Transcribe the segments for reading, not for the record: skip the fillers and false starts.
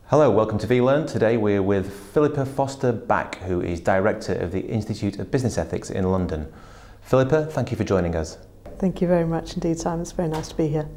Hello, welcome to vLearn. Today we're with Phillipa Foster-Back, who is Director of the Institute of Business Ethics in London. Phillipa, thank you for joining us. Thank you very much indeed, Simon. It's very nice to be here.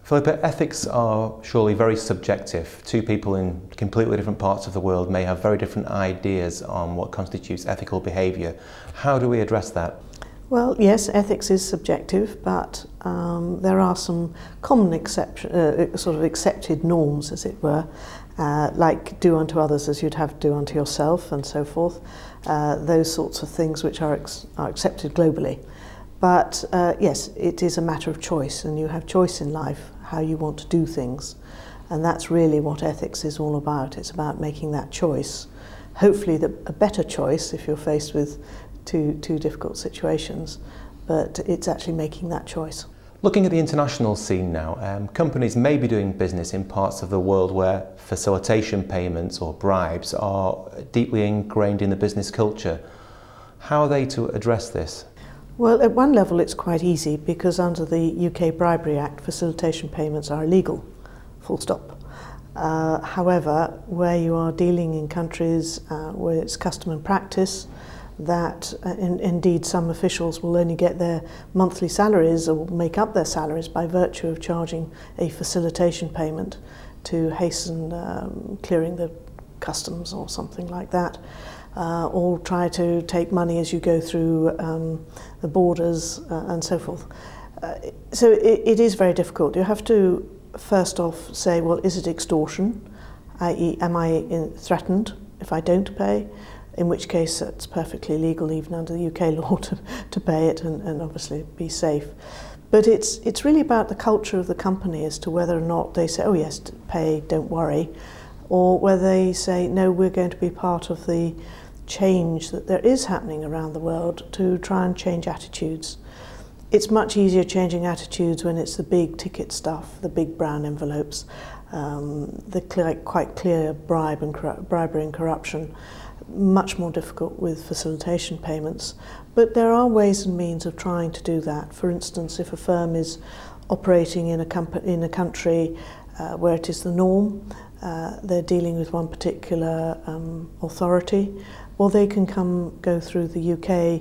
Phillipa, ethics are surely very subjective. Two people in completely different parts of the world may have very different ideas on what constitutes ethical behaviour. How do we address that? Well, yes, ethics is subjective, but there are some common accepted norms, as it were, like do unto others as you'd have to do unto yourself and so forth. Those sorts of things which are accepted globally. But yes, it is a matter of choice, and you have choice in life how you want to do things. And that's really what ethics is all about. It's about making that choice. Hopefully a better choice if you're faced with two difficult situations, but it's actually making that choice. Looking at the international scene now, companies may be doing business in parts of the world where facilitation payments or bribes are deeply ingrained in the business culture. How are they to address this? Well, at one level it's quite easy, because under the UK Bribery Act, facilitation payments are illegal, full stop. However, where you are dealing in countries where it's custom and practice that indeed some officials will only get their monthly salaries or make up their salaries by virtue of charging a facilitation payment to hasten clearing the customs or something like that, or try to take money as you go through the borders and so forth. So it is very difficult. You have to first off say, well, is it extortion? i.e., am I threatened if I don't pay? In which case it's perfectly legal even under the UK law to pay it and obviously be safe. But it's really about the culture of the company as to whether or not they say, oh yes, pay, don't worry, or whether they say, no, we're going to be part of the change that there is happening around the world to try and change attitudes. It's much easier changing attitudes when it's the big ticket stuff, the big brown envelopes, the quite clear bribery and corruption. Much more difficult with facilitation payments, but there are ways and means of trying to do that. For instance, if a firm is operating in a country where it is the norm, they're dealing with one particular authority, well, they can go through the UK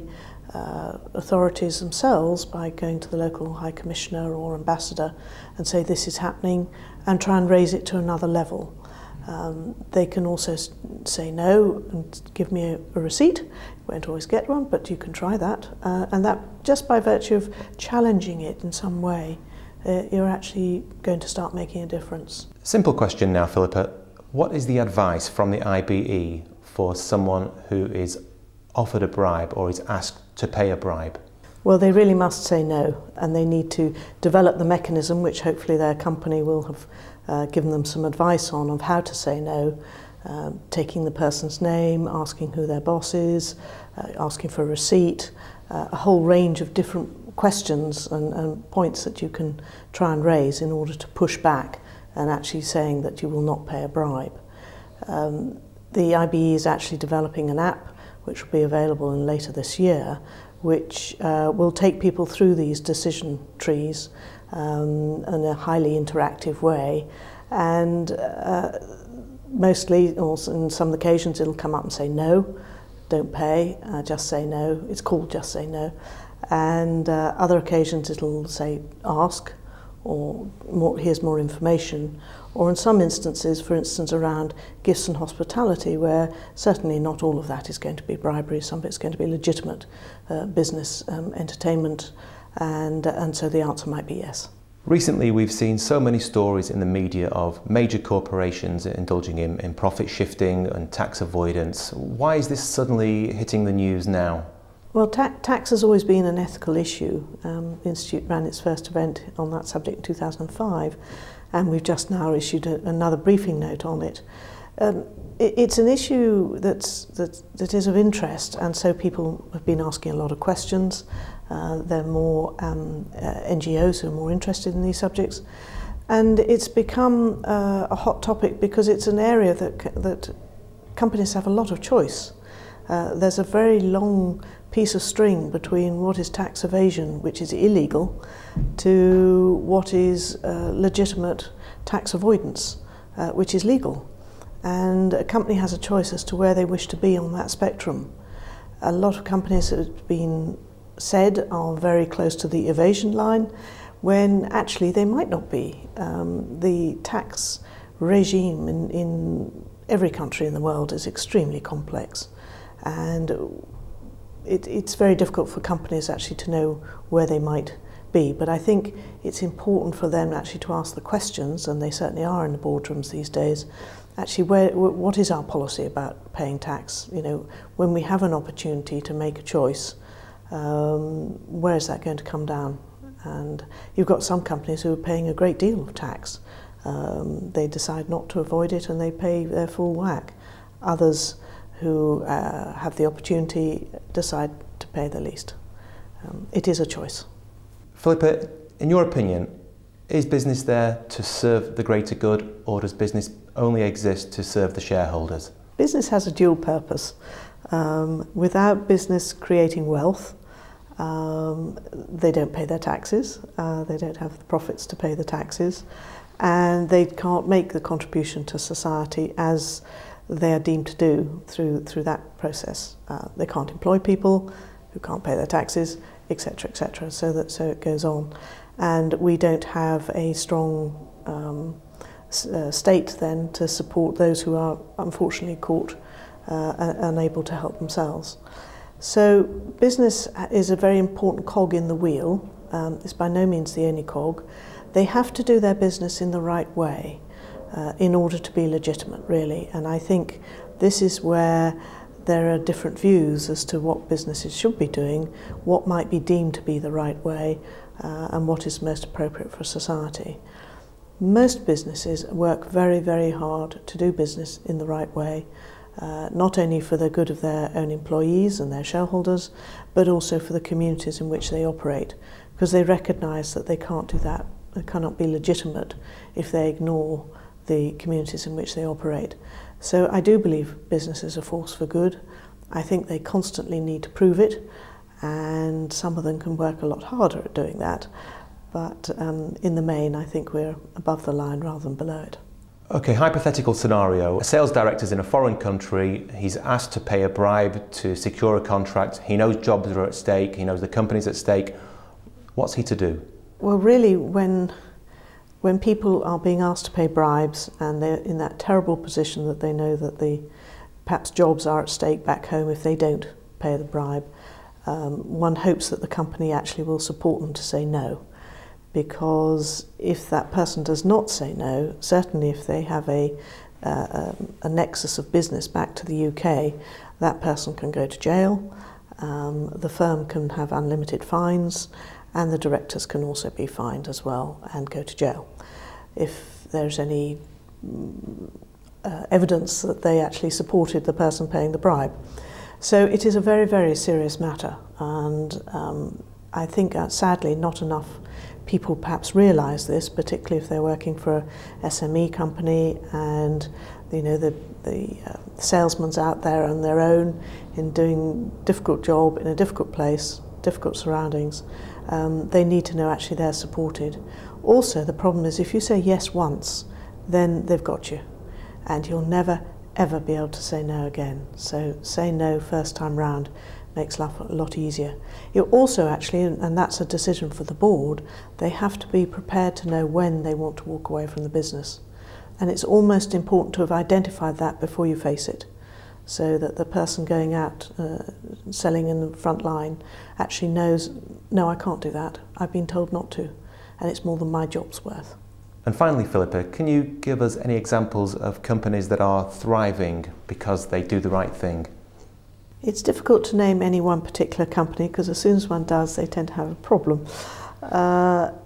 authorities themselves by going to the local High Commissioner or Ambassador and say this is happening, and try and raise it to another level. They can also say no and give me a receipt. You won't always get one, but you can try that. And that, just by virtue of challenging it in some way, you're actually going to start making a difference. Simple question now, Phillipa. What is the advice from the IBE for someone who is offered a bribe or is asked to pay a bribe? Well, they really must say no, and they need to develop the mechanism, which hopefully their company will have given them some advice on, of how to say no, taking the person's name, asking who their boss is, asking for a receipt, a whole range of different questions and points that you can try and raise in order to push back and actually saying that you will not pay a bribe. The IBE is actually developing an app which will be available later this year, which will take people through these decision trees in a highly interactive way, and mostly, or in some occasions, it'll come up and say no, don't pay, just say no. It's called just say no. And other occasions it'll say ask, or here's more information, or in some instances, for instance around gifts and hospitality, where certainly not all of that is going to be bribery, some of it's going to be legitimate business entertainment, and so the answer might be yes. Recently we've seen so many stories in the media of major corporations indulging in profit shifting and tax avoidance. Why is this suddenly hitting the news now? Well, tax has always been an ethical issue. The Institute ran its first event on that subject in 2005, and we've just now issued another briefing note on it. It's an issue that is of interest, and so people have been asking a lot of questions. There are more NGOs who are more interested in these subjects, and it's become a hot topic because it's an area that companies have a lot of choice. There's a very long piece of string between what is tax evasion, which is illegal, to what is legitimate tax avoidance, which is legal. and a company has a choice as to where they wish to be on that spectrum. A lot of companies, that have been said, are very close to the evasion line, when actually they might not be. The tax regime in every country in the world is extremely complex, and it's very difficult for companies actually to know where they might be. But I think it's important for them actually to ask the questions, and they certainly are in the boardrooms these days. Actually, what is our policy about paying tax? You know, when we have an opportunity to make a choice, where is that going to come down? And you've got some companies who are paying a great deal of tax. They decide not to avoid it and they pay their full whack. Others who have the opportunity decide to pay the least. It is a choice. Phillipa, in your opinion, is business there to serve the greater good, or does business only exist to serve the shareholders? Business has a dual purpose. Without business creating wealth, they don't pay their taxes, they don't have the profits to pay the taxes, and they can't make the contribution to society as they are deemed to do through that process. They can't employ people who can't pay their taxes, etc., etc. So it goes on, and we don't have a strong state then to support those who are unfortunately caught unable to help themselves. So business is a very important cog in the wheel. It's by no means the only cog. They have to do their business in the right way in order to be legitimate, really. And I think this is where there are different views as to what businesses should be doing, what might be deemed to be the right way, and what is most appropriate for society. Most businesses work very, very hard to do business in the right way, not only for the good of their own employees and their shareholders, but also for the communities in which they operate, because they recognise that they can't do that, they cannot be legitimate if they ignore the communities in which they operate. So I do believe business is a force for good. I think they constantly need to prove it, and some of them can work a lot harder at doing that. But in the main, I think we're above the line rather than below it. Okay, hypothetical scenario. A sales director's in a foreign country, he's asked to pay a bribe to secure a contract, he knows jobs are at stake, he knows the company's at stake. What's he to do? Well, really, when people are being asked to pay bribes and they're in that terrible position that they know that perhaps jobs are at stake back home if they don't pay the bribe, one hopes that the company actually will support them to say no. Because if that person does not say no, certainly if they have a nexus of business back to the UK, that person can go to jail, the firm can have unlimited fines, and the directors can also be fined as well and go to jail if there's any evidence that they actually supported the person paying the bribe. So it is a very, very serious matter, and I think sadly not enough people perhaps realise this, particularly if they're working for a SME company and the salesman's out there on their own in doing a difficult job in a difficult place, difficult surroundings. They need to know actually they're supported. Also, the problem is if you say yes once, then they've got you, and you'll never ever be able to say no again. So say no first time round makes life a lot easier. You also actually, and that's a decision for the board, they have to be prepared to know when they want to walk away from the business. And it's almost important to have identified that before you face it, so that the person going out selling in the front line actually knows, no, I can't do that, I've been told not to, and it's more than my job's worth. And finally, Phillipa, can you give us any examples of companies that are thriving because they do the right thing? It's difficult to name any one particular company, because as soon as one does, they tend to have a problem.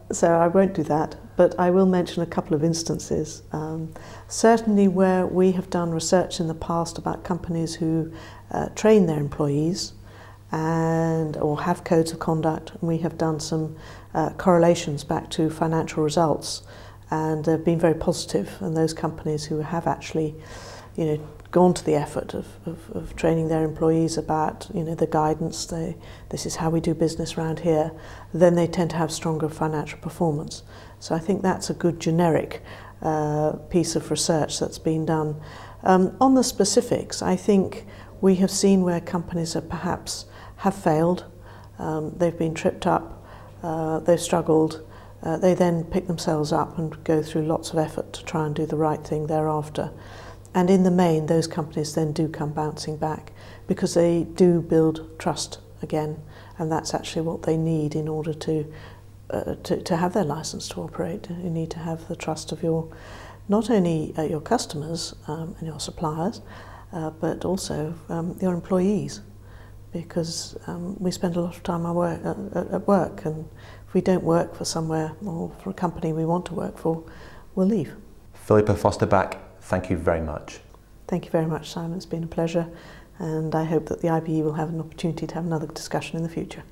So I won't do that, but I will mention a couple of instances. Certainly where we have done research in the past about companies who train their employees or have codes of conduct, and we have done some correlations back to financial results, and they've been very positive, and those companies who have actually gone to the effort of training their employees about the guidance, this is how we do business around here, then they tend to have stronger financial performance. So I think that's a good generic piece of research that's been done. On the specifics, I think we have seen where companies have failed, they've been tripped up, they've struggled, they then pick themselves up and go through lots of effort to try and do the right thing thereafter. And in the main, those companies then do come bouncing back because they do build trust again, and that's actually what they need in order to have their license to operate. You need to have the trust of not only your customers and your suppliers, but also your employees, because we spend a lot of time at work, and if we don't work for somewhere or for a company we want to work for, we'll leave. Phillipa Foster-Back, thank you very much. Thank you very much, Simon. It's been a pleasure, and I hope that the IBE will have an opportunity to have another discussion in the future.